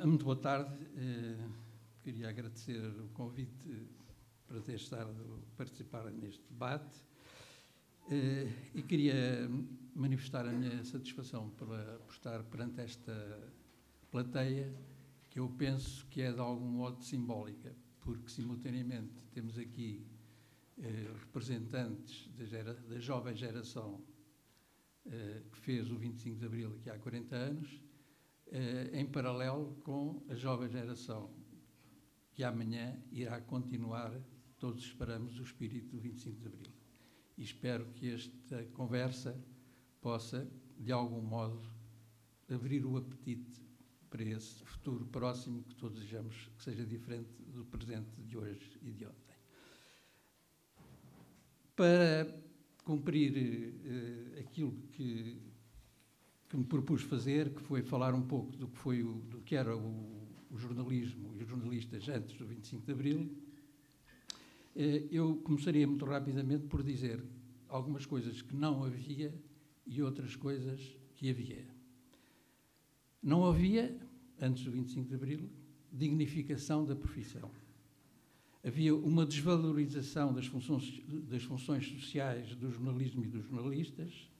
Muito boa tarde. Queria agradecer o convite para ter estado a participar neste debate e queria manifestar a minha satisfação por estar perante esta plateia, que eu penso que é de algum modo simbólica, porque simultaneamente temos aqui representantes da jovem geração que fez o 25 de Abril aqui há 40 anos, em paralelo com a jovem geração que amanhã irá continuar, todos esperamos, o espírito do 25 de Abril. E espero que esta conversa possa, de algum modo, abrir o apetite para esse futuro próximo que todos desejamos que seja diferente do presente de hoje e de ontem. Para cumprir aquilo que me propus fazer, que foi falar um pouco do que era o jornalismo e os jornalistas antes do 25 de Abril, eu começaria muito rapidamente por dizer algumas coisas que não havia e outras coisas que havia. Não havia, antes do 25 de Abril, dignificação da profissão. Havia uma desvalorização das funções sociais do jornalismo e dos jornalistas,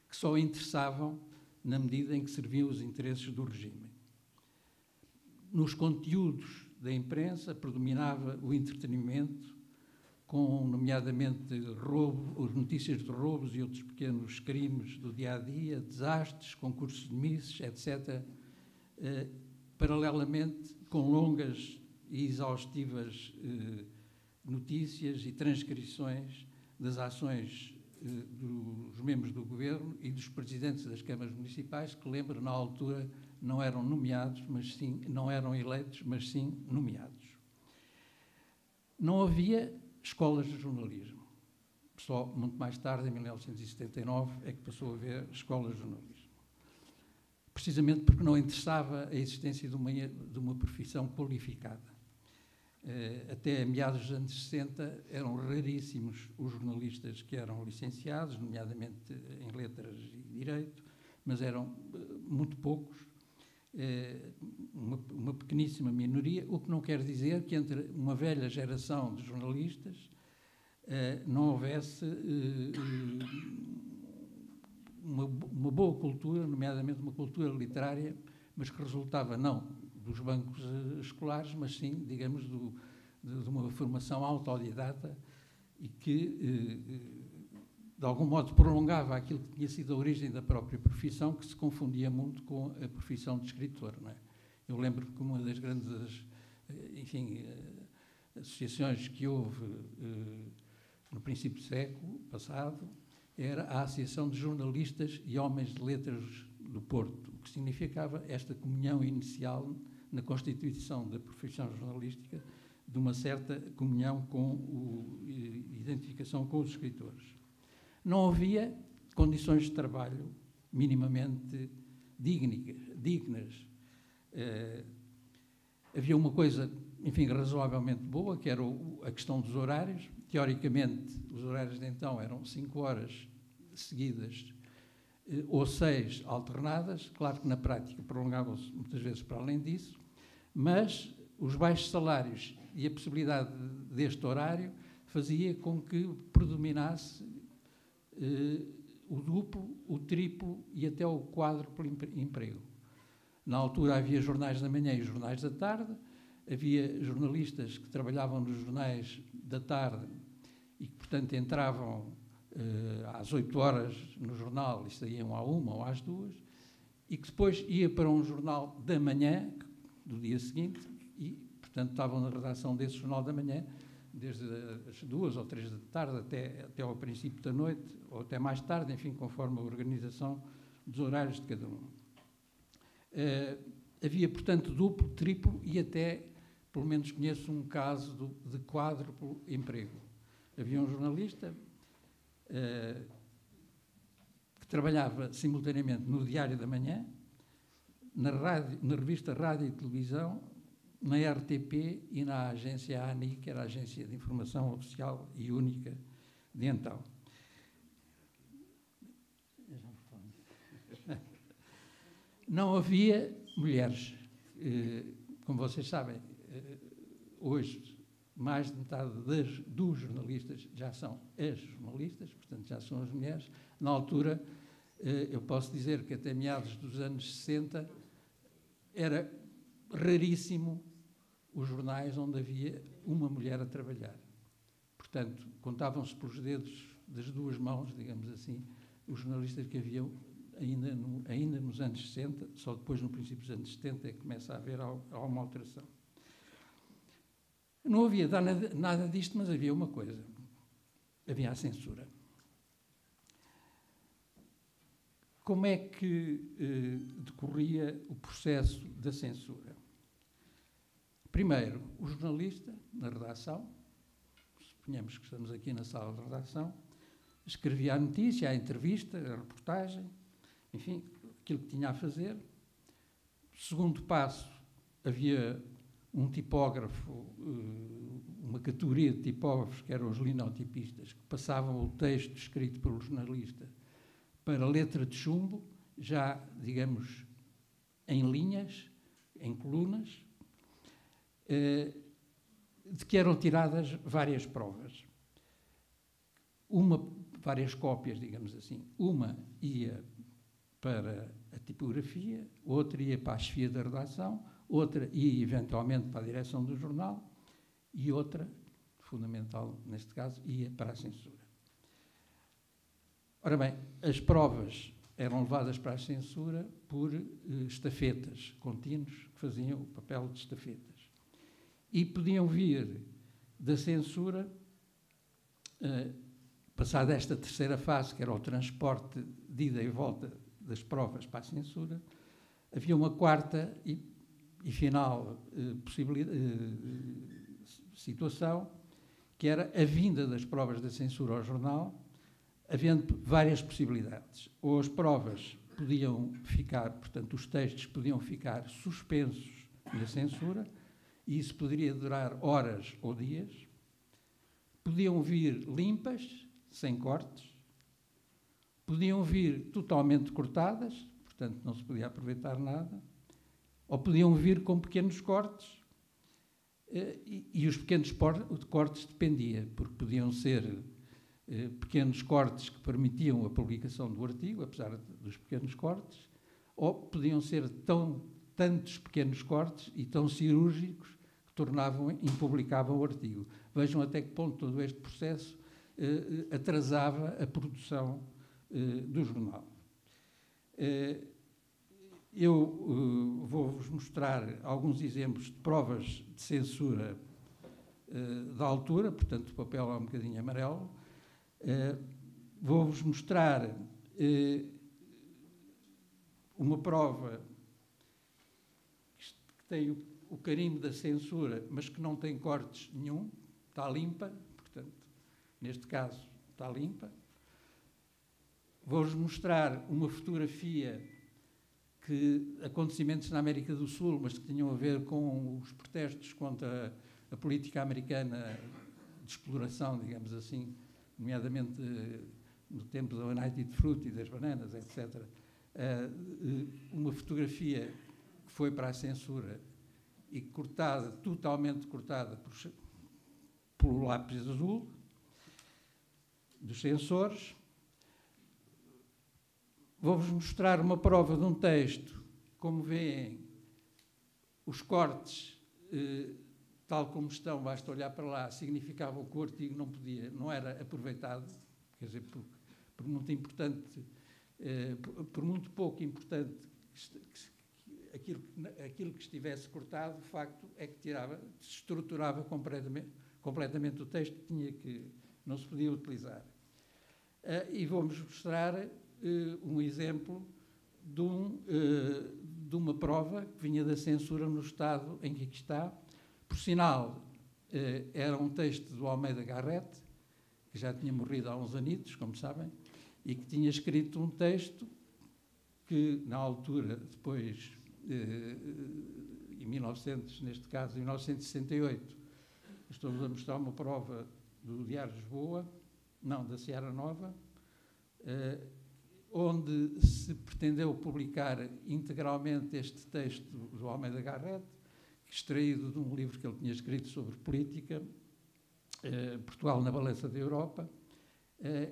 que só interessavam na medida em que serviam os interesses do regime. Nos conteúdos da imprensa predominava o entretenimento, com, nomeadamente, notícias de roubos e outros pequenos crimes do dia-a-dia, desastres, concursos de misses, etc., paralelamente com longas e exaustivas notícias e transcrições das ações dos membros do governo e dos presidentes das câmaras municipais, que, lembro, na altura não eram nomeados, mas sim, não eram eleitos, mas sim nomeados. Não havia escolas de jornalismo. Só muito mais tarde, em 1979, é que passou a haver escolas de jornalismo. Precisamente porque não interessava a existência de uma profissão qualificada. Até meados dos anos 60 eram raríssimos os jornalistas que eram licenciados, nomeadamente em letras e direito, mas eram muito poucos, uma pequeníssima minoria, o que não quer dizer que entre uma velha geração de jornalistas não houvesse uma boa cultura, nomeadamente uma cultura literária, mas que resultava não dos bancos escolares, mas sim, digamos, de uma formação autodidata e que, de algum modo, prolongava aquilo que tinha sido a origem da própria profissão, que se confundia muito com a profissão de escritor, não é? Eu lembro que uma das grandes, enfim, associações que houve no princípio do século passado era a Associação de Jornalistas e Homens de Letras do Porto, o que significava esta comunhão inicial na constituição da profissão jornalística, de uma certa comunhão identificação com os escritores. Não havia condições de trabalho minimamente dignas. Havia uma coisa, enfim, razoavelmente boa, que era a questão dos horários. Teoricamente, os horários de então eram 5 horas seguidas ou 6 alternadas. Claro que na prática prolongavam-se muitas vezes para além disso, mas os baixos salários e a possibilidade deste horário fazia com que predominasse o duplo, o triplo e até o quádruplo emprego. Na altura havia jornais da manhã e jornais da tarde, havia jornalistas que trabalhavam nos jornais da tarde e que, portanto, entravam às 8 horas no jornal e saíam à 1 ou às 2, e que depois ia para um jornal da manhã, do dia seguinte, e, portanto, estavam na redação desse jornal da manhã, desde as 2 ou 3 da tarde até ao princípio da noite, ou até mais tarde, enfim, conforme a organização dos horários de cada um. Havia, portanto, duplo, triplo e até, pelo menos conheço um caso de quádruplo emprego. Havia um jornalista que trabalhava simultaneamente no Diário da Manhã, na revista Rádio e Televisão, na RTP e na agência ANI, que era a Agência de Informação Oficial e Única de então. Não havia mulheres. como vocês sabem, hoje mais de metade dos jornalistas já são as jornalistas, portanto já são as mulheres. Na altura, eu posso dizer que até meados dos anos 60 era raríssimo os jornais onde havia uma mulher a trabalhar. Portanto, contavam-se pelos dedos das duas mãos, digamos assim, os jornalistas que haviam ainda nos anos 60, só depois no princípio dos anos 70 é que começa a haver alguma alteração. Não havia nada disto, mas havia uma coisa. Havia a censura. Como é que decorria o processo da censura? Primeiro, o jornalista, na redação, suponhamos que estamos aqui na sala de redação, escrevia a notícia, a entrevista, a reportagem, enfim, aquilo que tinha a fazer. Segundo passo, havia um tipógrafo, uma categoria de tipógrafos, que eram os linotipistas, que passavam o texto escrito pelo jornalista para letra de chumbo, já, digamos, em linhas, em colunas, de que eram tiradas várias provas. Várias cópias, digamos assim. Uma ia para a tipografia, outra ia para a chefia da redação, outra ia, eventualmente, para a direção do jornal e outra, fundamental neste caso, ia para a censura. Ora bem, as provas eram levadas para a censura por estafetas contínuos que faziam o papel de estafetas. E podiam vir da censura, passada esta terceira fase, que era o transporte de ida e volta das provas para a censura, havia uma quarta e final situação, que era a vinda das provas da censura ao jornal, havendo várias possibilidades. Ou as provas podiam ficar, portanto, os textos podiam ficar suspensos na censura, e isso poderia durar horas ou dias. Podiam vir limpas, sem cortes. Podiam vir totalmente cortadas, portanto, não se podia aproveitar nada. Ou podiam vir com pequenos cortes, e os pequenos cortes dependia, porque podiam ser pequenos cortes que permitiam a publicação do artigo, apesar dos pequenos cortes, ou podiam ser tantos pequenos cortes e tão cirúrgicos que tornavam impublicável o artigo. Vejam até que ponto todo este processo atrasava a produção do jornal. Eu vou-vos mostrar alguns exemplos de provas de censura da altura, portanto o papel é um bocadinho amarelo. Vou-vos mostrar uma prova que tem o carimbo da censura, mas que não tem cortes nenhum, está limpa, portanto, neste caso está limpa. Vou-vos mostrar uma fotografia que acontecimentos na América do Sul, mas que tinham a ver com os protestos contra a política americana de exploração, digamos assim, nomeadamente no tempo da United Fruit e das bananas, etc. Uma fotografia que foi para a censura e cortada, totalmente cortada pelo lápis azul dos censores. Vou-vos mostrar uma prova de um texto. Como veem, os cortes, tal como estão, basta olhar para lá, significavam que o artigo não era aproveitado, quer dizer, por muito importante, por muito pouco importante aquilo que estivesse cortado, o facto é que estruturava completamente o texto, que não se podia utilizar. E vou-vos mostrar um exemplo de uma prova que vinha da censura no estado em que aqui está. Por sinal, era um texto do Almeida Garrett, que já tinha morrido há uns anitos, como sabem, e que tinha escrito um texto que, na altura, depois, em 1968, estou-vos a mostrar uma prova do Diário de Lisboa, não, da Seara Nova, onde se pretendeu publicar integralmente este texto do Almeida Garrett, extraído de um livro que ele tinha escrito sobre política, Portugal na Balança da Europa,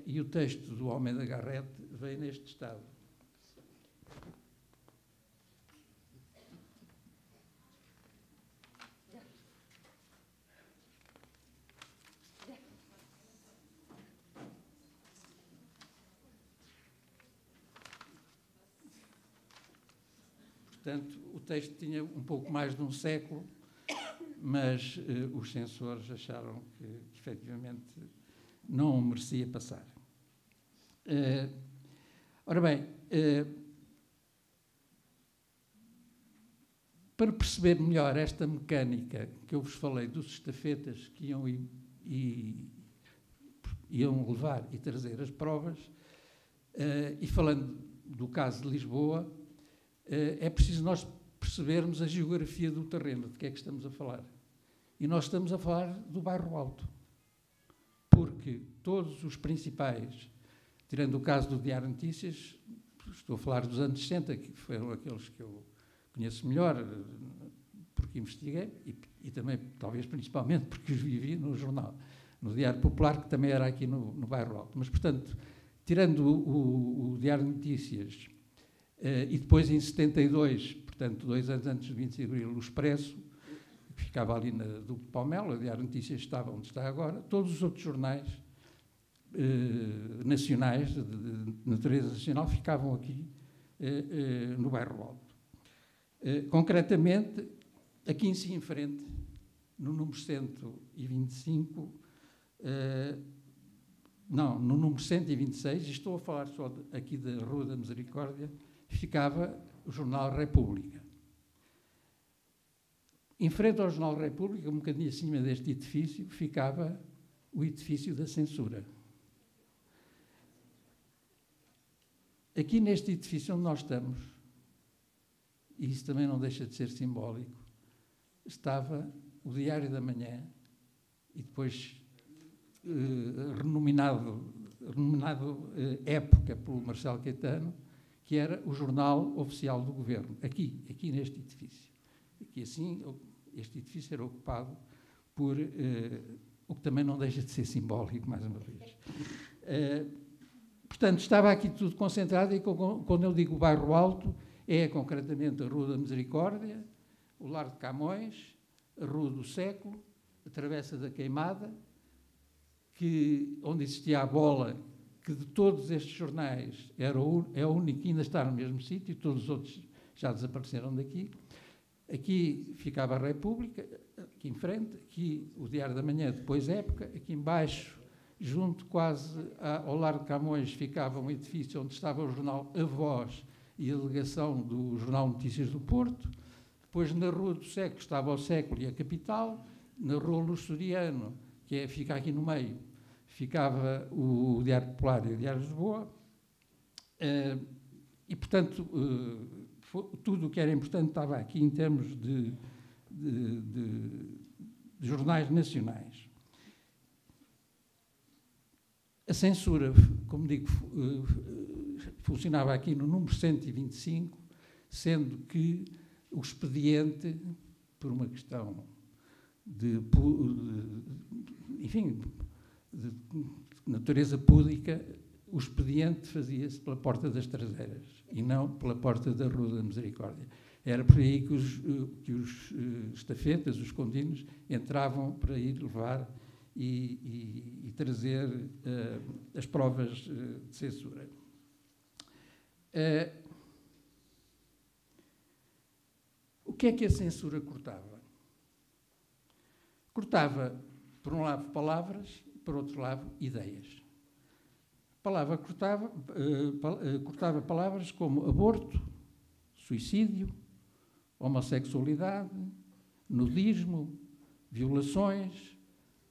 e o texto do Almeida Garrett veio neste estado. Portanto, o texto tinha um pouco mais de um século, mas os censores acharam que efetivamente não merecia passar. Ora bem, para perceber melhor esta mecânica que eu vos falei dos estafetas que iam levar e trazer as provas, e falando do caso de Lisboa, é preciso nós percebermos a geografia do terreno, de que é que estamos a falar. E nós estamos a falar do Bairro Alto, porque todos os principais, tirando o caso do Diário de Notícias, estou a falar dos anos 60, que foram aqueles que eu conheço melhor, porque investiguei, e também, talvez, principalmente, porque os vivi no jornal, no Diário Popular, que também era aqui no Bairro Alto. Mas, portanto, tirando o Diário de Notícias, e depois, em 72, portanto, 2 anos antes de 25 de Abril, o Expresso, que ficava ali na Duque de Palmela, o Diário de Notícias estava onde está agora, todos os outros jornais nacionais, de natureza nacional, ficavam aqui no Bairro Alto. Concretamente, aqui em frente, no número 125, não, no número 126, e estou a falar só aqui da Rua da Misericórdia, ficava o Jornal República. Em frente ao Jornal República, um bocadinho acima deste edifício, ficava o edifício da censura. Aqui neste edifício onde nós estamos, e isso também não deixa de ser simbólico, estava o Diário da Manhã, e depois renominado Época pelo Marcelo Caetano, que era o jornal oficial do governo, aqui neste edifício. Aqui assim, este edifício era ocupado por, o que também não deixa de ser simbólico, mais uma vez. Portanto, estava aqui tudo concentrado, e quando eu digo o Bairro Alto, é concretamente a Rua da Misericórdia, o Largo de Camões, a Rua do Século, a Travessa da Queimada, onde existia a Bola, que de todos estes jornais é o único que ainda está no mesmo sítio, todos os outros já desapareceram daqui. Aqui ficava a República, aqui em frente, aqui o Diário da Manhã, depois Época, aqui embaixo, junto quase ao Largo de Camões, ficava um edifício onde estava o jornal A Voz e a delegação do Jornal Notícias do Porto. Depois, na Rua do Século, estava o Século e a Capital. Na Rua Luxuriano, que fica aqui no meio, ficava o Diário Popular e o Diário de Lisboa. E, portanto, tudo o que era importante estava aqui em termos de jornais nacionais. A censura, como digo, funcionava aqui no número 125, sendo que o expediente, por uma questão de natureza pública, o expediente fazia-se pela porta das traseiras e não pela porta da Rua da Misericórdia. Era por aí que os estafetas, os contínuos, entravam para ir levar e trazer as provas de censura. O que é que a censura cortava? Cortava, por um lado, palavras, por outro lado, ideias. Cortava palavras como aborto, suicídio, homossexualidade, nudismo, violações,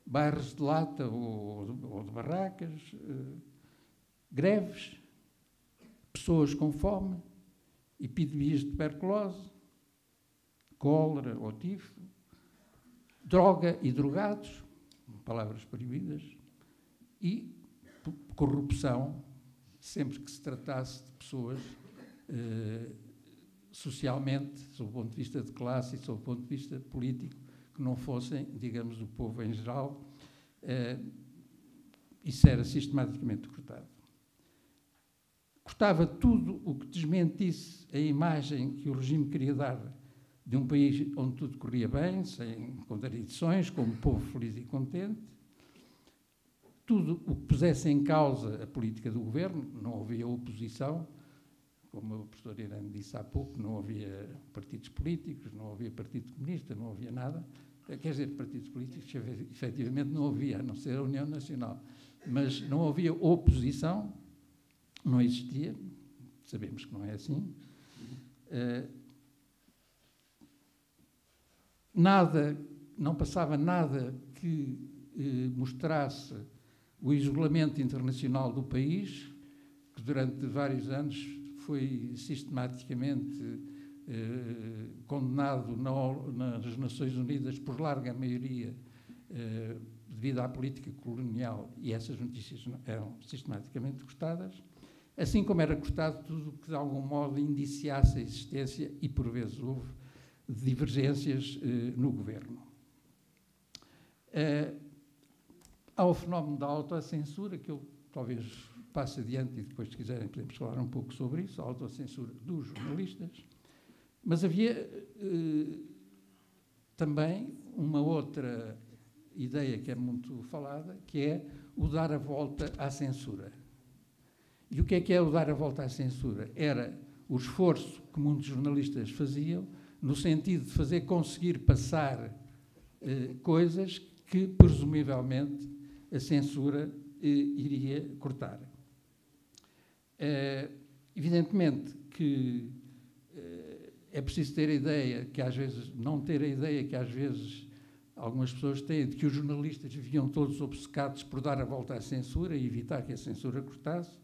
bairros de lata ou de barracas, greves, pessoas com fome, epidemias de tuberculose, cólera ou tifo, droga e drogados, palavras proibidas, e corrupção, sempre que se tratasse de pessoas socialmente, sob o ponto de vista de classe e sob o ponto de vista político, que não fossem, digamos, do povo em geral. Isso era sistematicamente cortado. Cortava tudo o que desmentisse a imagem que o regime queria dar de um país onde tudo corria bem, sem contradições, com um povo feliz e contente. Tudo o que pusesse em causa a política do governo, não havia oposição, como o professor Irene disse há pouco, não havia partidos políticos, não havia Partido Comunista, não havia nada. Quer dizer, partidos políticos, efetivamente, não havia, a não ser a União Nacional. Mas não havia oposição, não existia, sabemos que não é assim. Não passava nada que mostrasse o isolamento internacional do país, que durante vários anos foi sistematicamente condenado nas Nações Unidas por larga maioria devido à política colonial, e essas notícias eram sistematicamente cortadas, assim como era cortado tudo que de algum modo indiciasse a existência, e por vezes houve, divergências no governo. Há o fenómeno da autocensura, que eu talvez passe adiante e depois, se quiserem, podemos falar um pouco sobre isso, a autocensura dos jornalistas. Mas havia também uma outra ideia que é muito falada, que é o dar a volta à censura. E o que é o dar a volta à censura? Era o esforço que muitos jornalistas faziam no sentido de fazer conseguir passar coisas que, presumivelmente, a censura iria cortar. Evidentemente que é preciso ter a ideia, que às vezes, não ter a ideia que às vezes algumas pessoas têm, de que os jornalistas viviam todos obcecados por dar a volta à censura e evitar que a censura cortasse.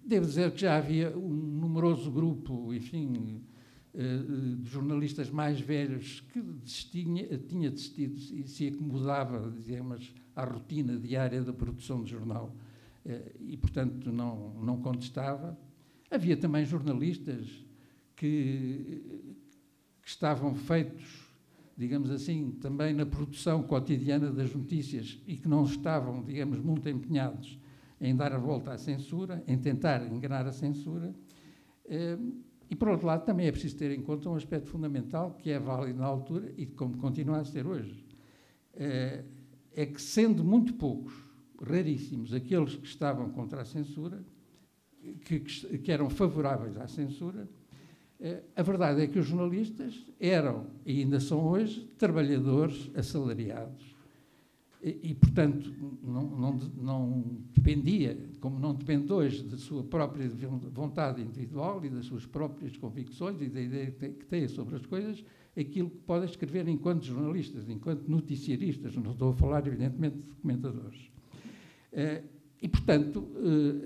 Devo dizer que já havia um numeroso grupo, enfim, de jornalistas mais velhos que tinha desistido e se acomodava, digamos, à rotina diária da produção de jornal e, portanto, não contestava. Havia também jornalistas que estavam feitos, digamos assim, também na produção cotidiana das notícias e que não estavam, digamos, muito empenhados em dar a volta à censura, em tentar enganar a censura. E, por outro lado, também é preciso ter em conta um aspecto fundamental que é válido na altura e como continua a ser hoje. É que, sendo muito poucos, raríssimos, aqueles que estavam contra a censura, que eram favoráveis à censura, a verdade é que os jornalistas eram, e ainda são hoje, trabalhadores assalariados. E portanto, não dependia, como não depende hoje, da sua própria vontade individual e das suas próprias convicções e da ideia que tem sobre as coisas, aquilo que podem escrever enquanto jornalistas, enquanto noticiaristas, não estou a falar, evidentemente, de comentadores. E, portanto,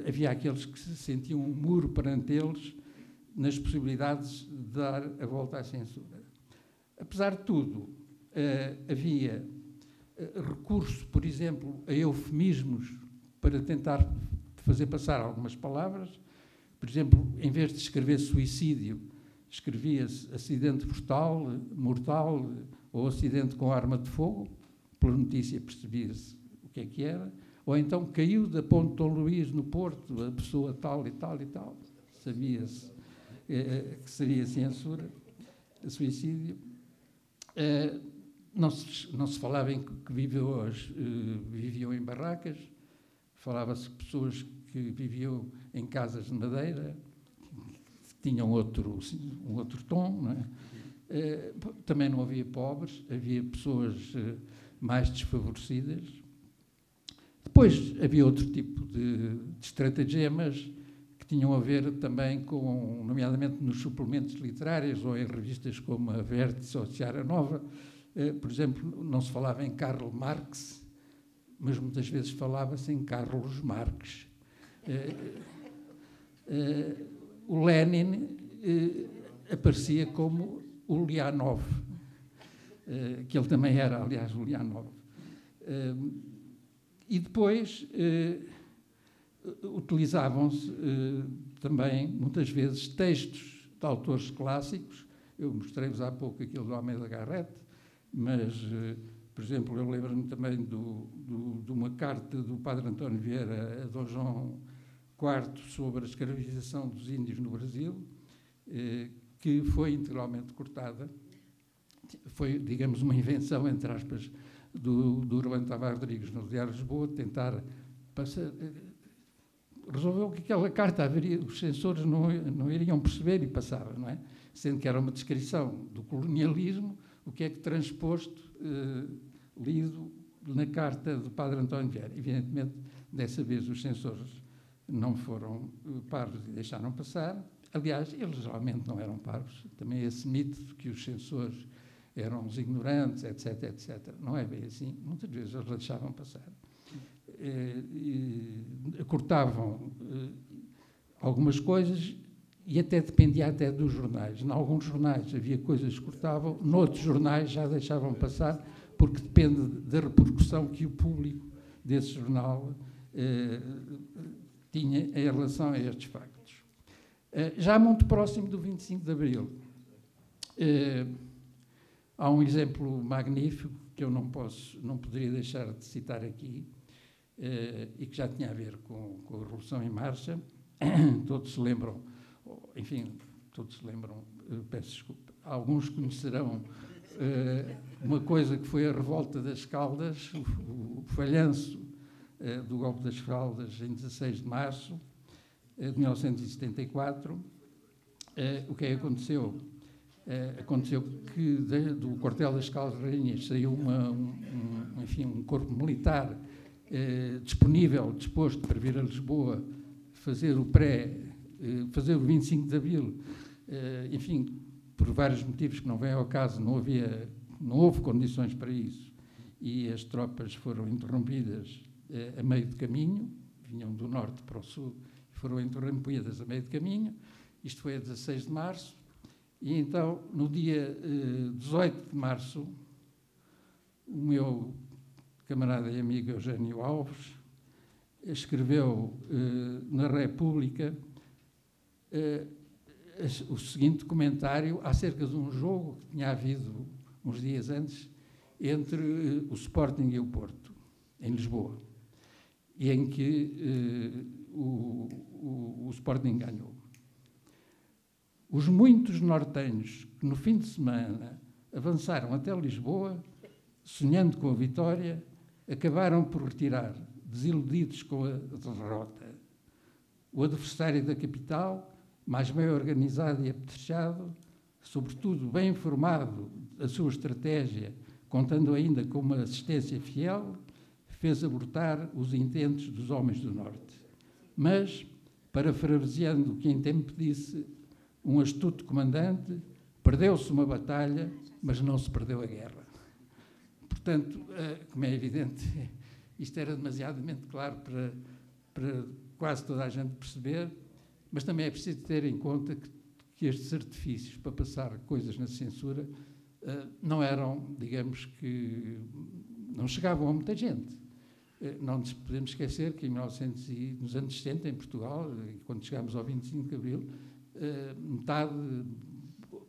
havia aqueles que se sentiam um muro perante eles nas possibilidades de dar a volta à censura. Apesar de tudo, havia recurso, por exemplo, a eufemismos para tentar fazer passar algumas palavras. Por exemplo, em vez de escrever suicídio, escrevia-se acidente mortal ou acidente com arma de fogo. Pela notícia percebia-se o que era. Ou então caiu da Ponte Dom Luís, no Porto, a pessoa tal e tal e tal. Sabia-se que seria censura, suicídio. Não se falava em que viviam em barracas, falava-se de pessoas que viviam em casas de madeira, que tinham um outro tom, não é? Também não havia pobres, havia pessoas mais desfavorecidas. Depois havia outro tipo de estratagemas que tinham a ver também com, nomeadamente nos suplementos literários ou em revistas como a Vértice ou a Seara Nova. Por exemplo, não se falava em Karl Marx, mas muitas vezes falava-se em Carlos Marx. O Lenin aparecia como o Ulyanov, que ele também era, aliás, o Ulyanov. E depois utilizavam-se também, muitas vezes, textos de autores clássicos. Eu mostrei-vos há pouco aquilo do Almeida Garrett, mas, por exemplo, eu lembro-me também de uma carta do padre António Vieira a Dom João IV sobre a escravização dos índios no Brasil, que foi integralmente cortada. Foi, digamos, uma invenção, entre aspas, do Urbano Tavares Rodrigues no Diário de Lisboa, tentar passar... Resolveu que aquela carta os censores não iriam perceber e passava, não é? Sendo que era uma descrição do colonialismo, o que é que transposto, lido na carta do padre António Vieira. Evidentemente, dessa vez os censores não foram parvos e deixaram passar. Aliás, eles geralmente não eram parvos. Também esse mito de que os censores eram os ignorantes, etc., etc. Não é bem assim. Muitas vezes eles deixavam passar. Cortavam algumas coisas e até dependia até dos jornais. Em alguns jornais havia coisas que cortavam, noutros jornais já deixavam passar, porque depende da repercussão que o público desse jornal tinha em relação a estes factos. Já muito próximo do 25 de Abril, há um exemplo magnífico que eu não poderia deixar de citar aqui, e que já tinha a ver com a Revolução em Marcha. Todos se lembram, peço desculpa, alguns conhecerão uma coisa que foi a Revolta das Caldas, o falhanço do golpe das Caldas em 16 de março de 1974. O que é que aconteceu? Aconteceu que do quartel das Caldas Rainhas saiu um corpo militar disposto para vir a Lisboa fazer o 25 de Abril, por vários motivos que não vêm ao caso, não houve condições para isso, e as tropas foram interrompidas a meio de caminho, vinham do norte para o sul, foram interrompidas a meio de caminho. Isto foi a 16 de março, e então, no dia 18 de março, o meu camarada e amigo Eugênio Alves escreveu na República o seguinte comentário acerca de um jogo que tinha havido uns dias antes entre o Sporting e o Porto, em Lisboa, e em que o Sporting ganhou. Os muitos nortenhos que no fim de semana avançaram até Lisboa, sonhando com a vitória, acabaram por retirar, desiludidos com a derrota. O adversário da capital, mais bem organizado e apetrechado, sobretudo bem informado da sua estratégia, contando ainda com uma assistência fiel, fez abortar os intentos dos homens do Norte. Mas, parafraseando o que em tempo disse um astuto comandante, perdeu-se uma batalha, mas não se perdeu a guerra. Portanto, como é evidente, isto era demasiadamente claro para quase toda a gente perceber, mas também é preciso ter em conta que estes artifícios para passar coisas na censura não eram, digamos que, não chegavam a muita gente. Não nos podemos esquecer que nos anos 60, em Portugal, quando chegámos ao 25 de Abril,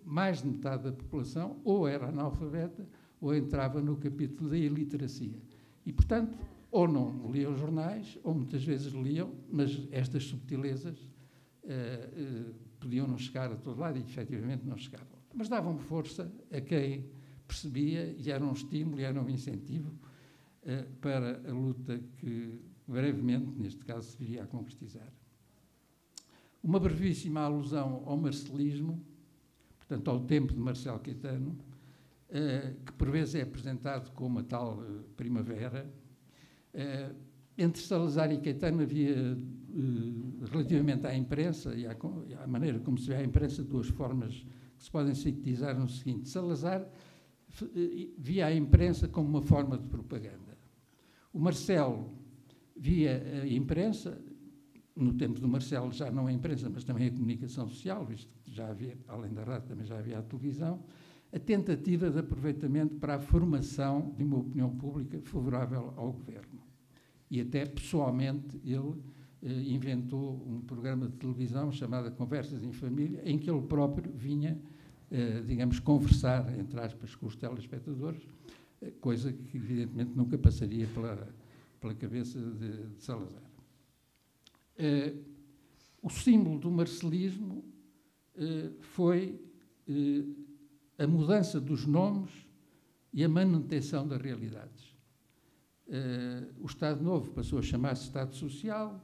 mais de metade da população ou era analfabeta ou entrava no capítulo da iliteracia. E, portanto, ou não liam jornais, ou muitas vezes liam, mas estas subtilezas podiam não chegar a todo lado e, efetivamente, não chegavam. Mas davam força a quem percebia e era um estímulo e era um incentivo para a luta que, brevemente, neste caso, se viria a concretizar. Uma brevíssima alusão ao marcelismo, portanto, ao tempo de Marcelo Caetano, que por vezes é apresentado como a tal primavera. Entre Salazar e Caetano havia, relativamente à imprensa e à maneira como se vê a imprensa, duas formas que se podem sintetizar no seguinte. Salazar via a imprensa como uma forma de propaganda. O Marcelo via a imprensa, no tempo do Marcelo já não a imprensa, mas também a comunicação social, visto que já havia, além da rádio, também já havia a televisão, a tentativa de aproveitamento para a formação de uma opinião pública favorável ao governo. E até, pessoalmente, ele inventou um programa de televisão chamado Conversas em Família, em que ele próprio vinha, digamos, conversar, entre aspas, com os telespectadores, coisa que, evidentemente, nunca passaria pela cabeça de Salazar. O símbolo do marcelismo foi a mudança dos nomes e a manutenção das realidades. O Estado Novo passou a chamar-se Estado Social,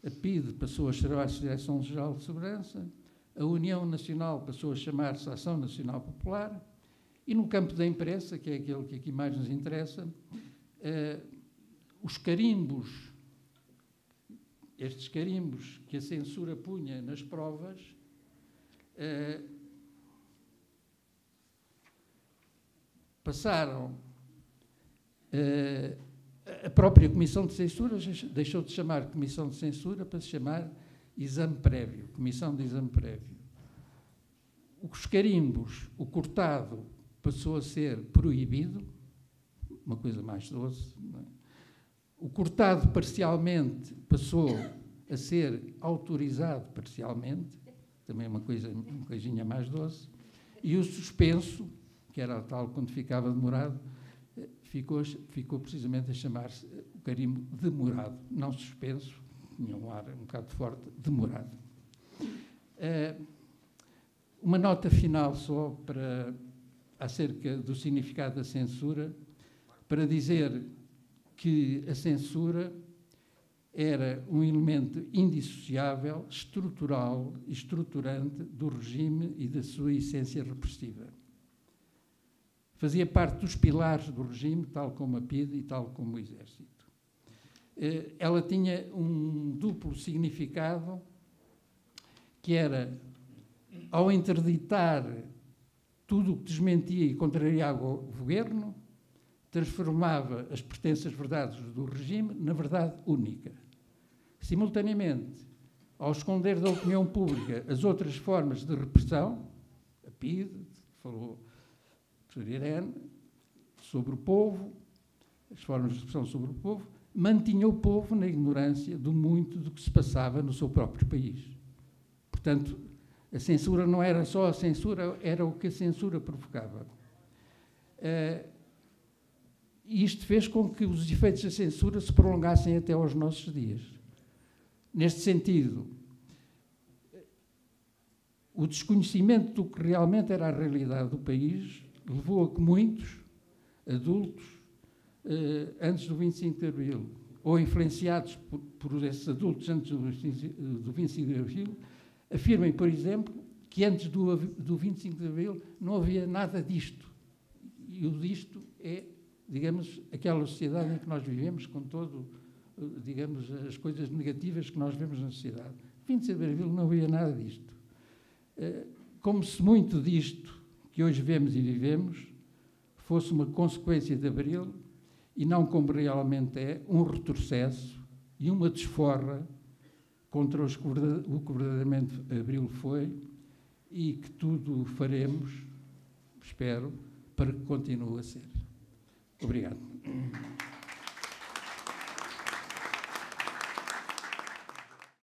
a PIDE passou a chamar-se Direção-Geral de Segurança, a União Nacional passou a chamar-se Ação Nacional Popular, e no campo da imprensa, que é aquele que aqui mais nos interessa, os carimbos, estes carimbos que a censura punha nas provas, passaram. A própria Comissão de Censura deixou de chamar Comissão de Censura para se chamar Exame Prévio, Comissão de Exame Prévio. Os carimbos, o cortado, passou a ser proibido, uma coisa mais doce, não é? O cortado parcialmente passou a ser autorizado parcialmente, também uma coisinha mais doce, e o suspenso, que era tal quando ficava demorado, ficou precisamente a chamar-se o carimbo demorado, não suspenso, tinha um ar um bocado forte, demorado. Uma nota final só acerca do significado da censura, para dizer que a censura era um elemento indissociável, estrutural e estruturante do regime e da sua essência repressiva. Fazia parte dos pilares do regime, tal como a PIDE e tal como o Exército. Ela tinha um duplo significado, que era, ao interditar tudo o que desmentia e contrariava o governo, transformava as pretensas verdades do regime na verdade única. Simultaneamente, ao esconder da opinião pública as outras formas de repressão, a PIDE, falou o professor Irene, sobre o povo, as formas de repressão sobre o povo, mantinha o povo na ignorância do muito do que se passava no seu próprio país. Portanto, a censura não era só a censura, era o que a censura provocava. E isto fez com que os efeitos da censura se prolongassem até aos nossos dias. Neste sentido, o desconhecimento do que realmente era a realidade do país levou a que muitos adultos, antes do 25 de Abril, ou influenciados por esses adultos antes do 25 de Abril, afirmem, por exemplo, que antes do 25 de Abril não havia nada disto. E o disto é, digamos, aquela sociedade em que nós vivemos, com todo, digamos, as coisas negativas que nós vemos na sociedade. 25 de Abril não havia nada disto. Como se muito disto que hoje vemos e vivemos fosse uma consequência de Abril e não, como realmente é, um retrocesso e uma desforra contra o que verdadeiramente Abril foi, e que tudo faremos, espero, para que continue a ser. Obrigado.